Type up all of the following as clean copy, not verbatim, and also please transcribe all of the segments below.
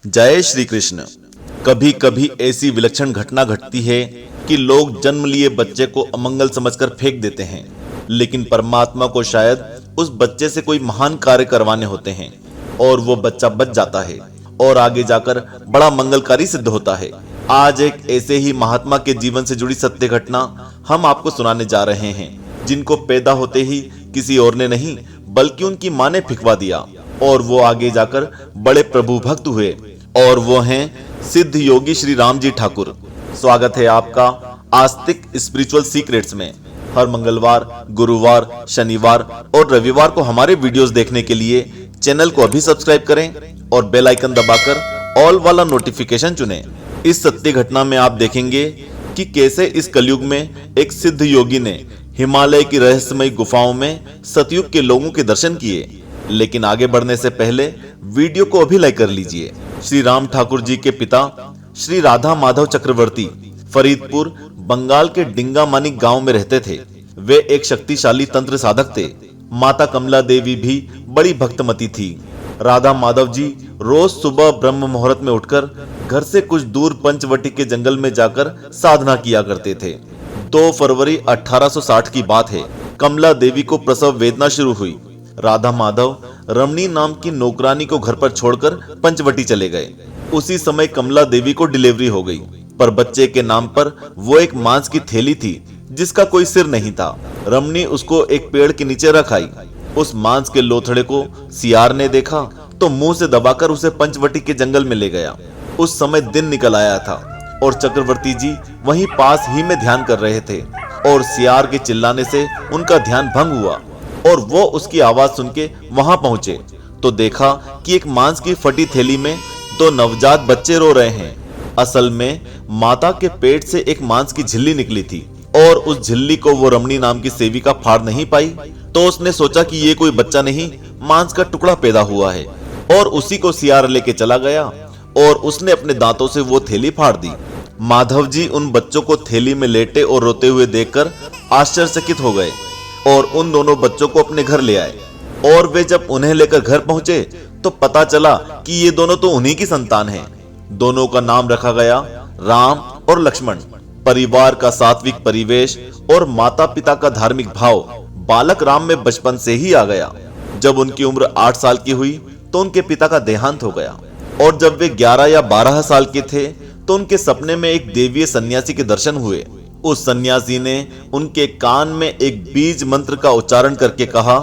जय श्री कृष्ण। कभी कभी ऐसी विलक्षण घटना घटती है कि लोग जन्म लिए बच्चे को अमंगल समझकर फेंक देते हैं, लेकिन परमात्मा को शायद उस बच्चे से कोई महान कार्य करवाने होते हैं और वो बच्चा बच जाता है और आगे जाकर बड़ा मंगलकारी सिद्ध होता है। आज एक ऐसे ही महात्मा के जीवन से जुड़ी सत्य घटना हम आपको सुनाने जा रहे हैं, जिनको पैदा होते ही किसी और ने नहीं बल्कि उनकी मां ने फिकवा दिया और वो आगे जाकर बड़े प्रभु भक्त हुए, और वो हैं सिद्ध योगी श्री राम जी ठाकुर। स्वागत है आपका आस्तिक स्पिरिचुअल सीक्रेट्स में। हर मंगलवार, गुरुवार, शनिवार और रविवार को हमारे वीडियोस देखने के लिए चैनल को अभी सब्सक्राइब करें और बेल आइकन दबाकर ऑल वाला नोटिफिकेशन चुनें। इस सत्य घटना में आप देखेंगे कि कैसे इस कलयुग में एक सिद्ध योगी ने हिमालय की रहस्यमयी गुफाओं में सतयुग के लोगों के दर्शन किए। लेकिन आगे बढ़ने से पहले वीडियो को अभी लाइक कर लीजिए। श्री राम ठाकुर जी के पिता श्री राधा माधव चक्रवर्ती फरीदपुर बंगाल के डिंगामानी गांव में रहते थे। वे एक शक्तिशाली तंत्र साधक थे। माता कमला देवी भी बड़ी भक्तमती थी। राधा माधव जी रोज सुबह ब्रह्म मुहूर्त में उठकर घर से कुछ दूर पंचवटी के जंगल में जाकर साधना किया करते थे। 2 फरवरी 1860 की बात है। कमला देवी को प्रसव वेदना शुरू हुई। राधा माधव रमणी नाम की नौकरानी को घर पर छोड़कर पंचवटी चले गए। उसी समय कमला देवी को डिलीवरी हो गई, पर बच्चे के नाम पर वो एक मांस की थैली थी जिसका कोई सिर नहीं था। रमणी उसको एक पेड़ के नीचे रख आई। उस मांस के लोथड़े को सियार ने देखा तो मुंह से दबाकर उसे पंचवटी के जंगल में ले गया। उस समय दिन निकल आया था और चक्रवर्ती जी वहीं पास ही में ध्यान कर रहे थे, और सियार के चिल्लाने से उनका ध्यान भंग हुआ और वो उसकी आवाज सुन के वहां पहुंचे तो देखा कि एक मांस की फटी थैली में 2 नवजात बच्चे रो रहे हैं। असल में माता के पेट से एक मांस की झिल्ली निकली थी और उस झिल्ली को वो रमणी नाम की सेविका फाड़ नहीं पाई, तो उसने सोचा कि ये कोई बच्चा नहीं, मांस का टुकड़ा पैदा हुआ है, और उसी को सियार लेके चला गया और उसने अपने दांतों से वो थैली फाड़ दी। माधव जी उन बच्चों को थैली में लेटे और रोते हुए देखकर आश्चर्यचकित हो गए और उन दोनों बच्चों को अपने घर ले आए। और वे जब उन्हें लेकर घर पहुंचे तो पता चला कि ये दोनों तो उन्हीं की संतान हैं। दोनों का नाम रखा गया राम और लक्ष्मण। परिवार का सात्विक परिवेश और माता पिता का धार्मिक भाव बालक राम में बचपन से ही आ गया। जब उनकी उम्र 8 साल की हुई तो उनके पिता का देहांत हो गया, और जब वे 11 या 12 साल के थे तो उनके सपने में एक देवीय सन्यासी के दर्शन हुए। उस सन्यासी ने उनके कान में एक बीज मंत्र का उच्चारण करके कहा,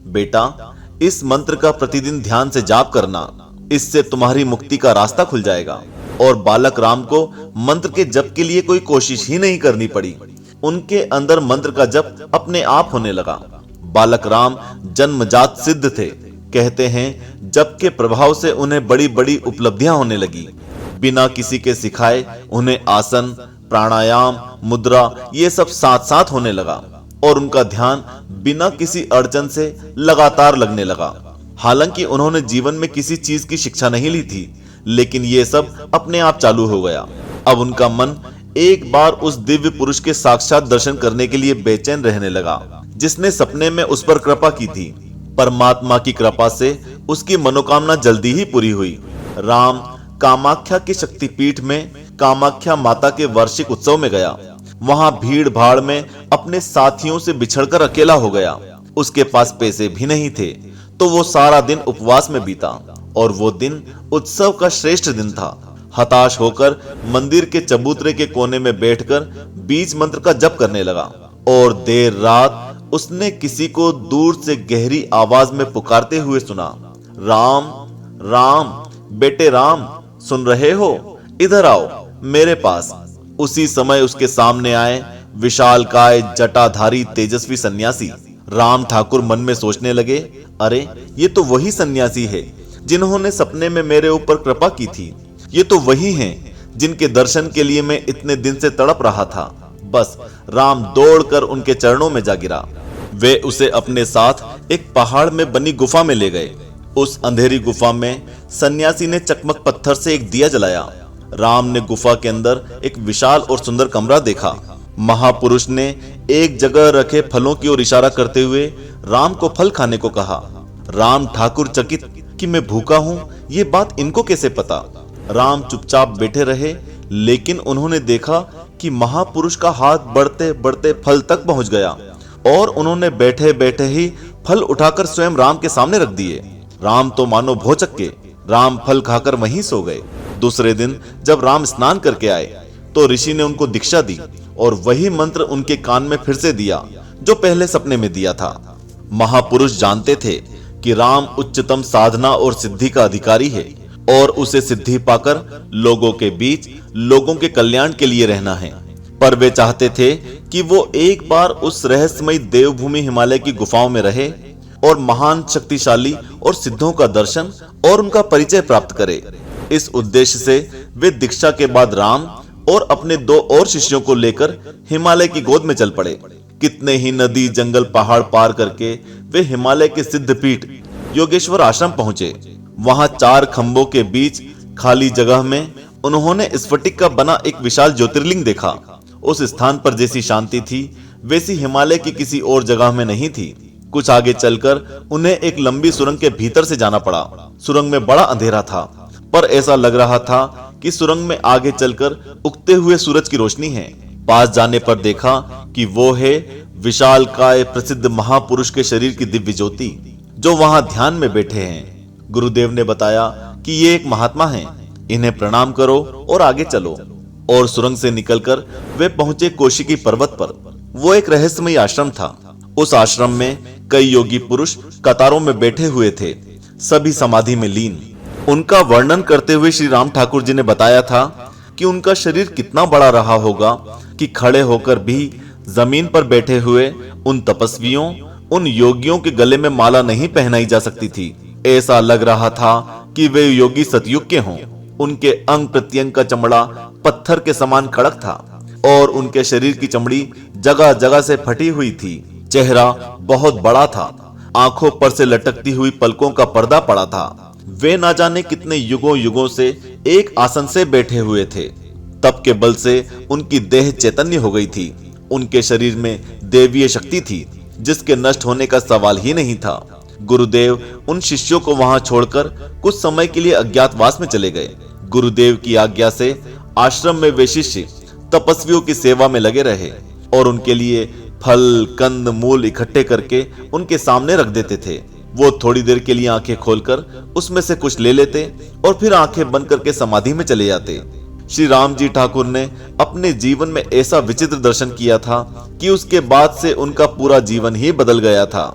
बेटा, इस मंत्र का प्रतिदिन ध्यान से जाप करना, इससे तुम्हारी मुक्ति का रास्ता खुल जाएगा। और बालक राम को मंत्र के जप के लिए कोई कोशिश ही नहीं करनी पड़ी। उनके अंदर मंत्र का जप अपने आप होने लगा। बालक राम जन्मजात सिद्ध थे। कहते हैं जप के प्रभाव से उन्हें बड़ी बड़ी उपलब्धियां होने लगी। बिना किसी के सिखाए उन्हें आसन, प्राणायाम, मुद्रा ये सब साथ साथ होने लगा और उनका ध्यान बिना किसी अड़चन से लगातार लगने लगा। हालांकि उन्होंने जीवन में किसी चीज की शिक्षा नहीं ली थी, लेकिन ये सब अपने आप चालू हो गया। अब उनका मन एक बार उस दिव्य पुरुष के साक्षात दर्शन करने के लिए बेचैन रहने लगा, जिसने सपने में उस पर कृपा की थी। परमात्मा की कृपा से उसकी मनोकामना जल्दी ही पूरी हुई। राम कामाख्या के शक्तिपीठ में कामाख्या माता के वार्षिक उत्सव में गया। वहां भीड़ भाड़ में अपने साथियों से बिछड़कर अकेला हो गया। उसके पास पैसे भी नहीं थे, तो वो सारा दिन उपवास में बीता, और वो दिन उत्सव का श्रेष्ठ दिन था। हताश होकर मंदिर के चबूतरे के कोने में बैठकर बीज मंत्र का जप करने लगा, और देर रात उसने किसी को दूर से गहरी आवाज में पुकारते हुए सुना, राम राम, बेटे राम, सुन रहे हो? इधर आओ मेरे पास। उसी समय उसके सामने आए विशालकाय जटाधारी तेजस्वी सन्यासी। राम ठाकुर मन में सोचने लगे, अरे ये तो वही सन्यासी है जिन्होंने सपने में मेरे ऊपर कृपा की थी। ये तो वही हैं जिनके दर्शन के लिए मैं इतने दिन से तड़प रहा था। बस राम दौड़कर उनके चरणों में जा गिरा। वे उसे अपने साथ एक पहाड़ में बनी गुफा में ले गए। उस अंधेरी गुफा में सन्यासी ने चकमक पत्थर से एक दिया जलाया। राम ने गुफा के अंदर एक विशाल और सुंदर कमरा देखा। महापुरुष ने एक जगह रखे फलों की ओर इशारा करते हुए राम को फल खाने को कहा। राम ठाकुर चकित कि मैं भूखा हूं, ये बात इनको कैसे पता? राम चुपचाप बैठे रहे, लेकिन उन्होंने देखा कि महापुरुष का हाथ बढ़ते बढ़ते फल तक पहुंच गया और उन्होंने बैठे बैठे ही फल उठाकर स्वयं राम के सामने रख दिए। राम तो मानो भौचक्के, राम फल खाकर वहीं सो गए। दूसरे दिन जब राम स्नान करके आए तो ऋषि ने उनको दीक्षा दी और वही मंत्र उनके कान में फिर से दिया जो पहले सपने में दिया था। महापुरुष जानते थे कि राम उच्चतम साधना और सिद्धि का अधिकारी है और उसे सिद्धि पाकर लोगों के बीच लोगों के कल्याण के लिए रहना है। पर वे चाहते थे कि वो एक बार उस रहस्यमयी देवभूमि हिमालय की गुफाओं में रहे और महान शक्तिशाली और सिद्धों का दर्शन और उनका परिचय प्राप्त करे। इस उद्देश्य से वे दीक्षा के बाद राम और अपने 2 और शिष्यों को लेकर हिमालय की गोद में चल पड़े। कितने ही नदी जंगल पहाड़ पार करके वे हिमालय के सिद्ध पीठ योगेश्वर आश्रम पहुंचे। वहां 4 खंभों के बीच खाली जगह में उन्होंने स्फटिक का बना एक विशाल ज्योतिर्लिंग देखा। उस स्थान पर जैसी शांति थी वैसी हिमालय की किसी और जगह में नहीं थी। कुछ आगे चलकर उन्हें एक लंबी सुरंग के भीतर से जाना पड़ा। सुरंग में बड़ा अंधेरा था, पर ऐसा लग रहा था कि सुरंग में आगे चलकर उगते हुए सूरज की रोशनी है। पास जाने पर देखा कि वो है विशालकाय प्रसिद्ध महापुरुष के शरीर की दिव्य ज्योति जो वहां ध्यान में बैठे हैं। गुरुदेव ने बताया कि ये एक महात्मा हैं, इन्हें प्रणाम करो और आगे चलो। और सुरंग से निकलकर वे पहुंचे कौशिकी पर्वत पर। वो एक रहस्यमयी आश्रम था। उस आश्रम में कई योगी पुरुष कतारों में बैठे हुए थे, सभी समाधि में लीन। उनका वर्णन करते हुए श्री राम ठाकुर जी ने बताया था कि उनका शरीर कितना बड़ा रहा होगा कि खड़े होकर भी जमीन पर बैठे हुए उन तपस्वियों, उन योगियों के गले में माला नहीं पहनाई जा सकती थी। ऐसा लग रहा था कि वे योगी सतयुग के हों। उनके अंग प्रत्यंग का चमड़ा पत्थर के समान कड़क था और उनके शरीर की चमड़ी जगह जगह से फटी हुई थी। चेहरा बहुत बड़ा था, आंखों पर से लटकती हुई पलकों का पर्दा पड़ा था। वे ना जाने कितने युगों युगों से एक आसन से बैठे हुए थे। तप के बल से उनकी देह चैतन्य हो गई थी। उनके शरीर में देवीय शक्ति थी जिसके नष्ट होने का सवाल ही नहीं था। गुरुदेव उन शिष्यों को वहां छोड़कर कुछ समय के लिए अज्ञातवास में चले गए। गुरुदेव की आज्ञा से आश्रम में वे शिष्य तपस्वियों की सेवा में लगे रहे और उनके लिए फल, कंद, मूल इकट्ठे करके उनके सामने रख देते थे। वो थोड़ी देर के लिए आंखें खोलकर उसमें से कुछ ले लेते और फिर आंखें बंद करके समाधि में चले जाते। श्री राम जी ठाकुर ने अपने जीवन में ऐसा विचित्र दर्शन किया था कि उसके बाद से उनका पूरा जीवन ही बदल गया था।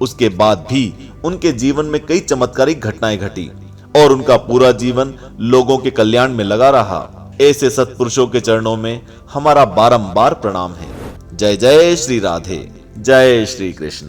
उसके बाद भी उनके जीवन में कई चमत्कारिक घटनाएं घटी और उनका पूरा जीवन लोगों के कल्याण में लगा रहा। ऐसे सत्पुरुषों के चरणों में हमारा बारंबार प्रणाम है। जय जय श्री राधे, जय श्री कृष्ण।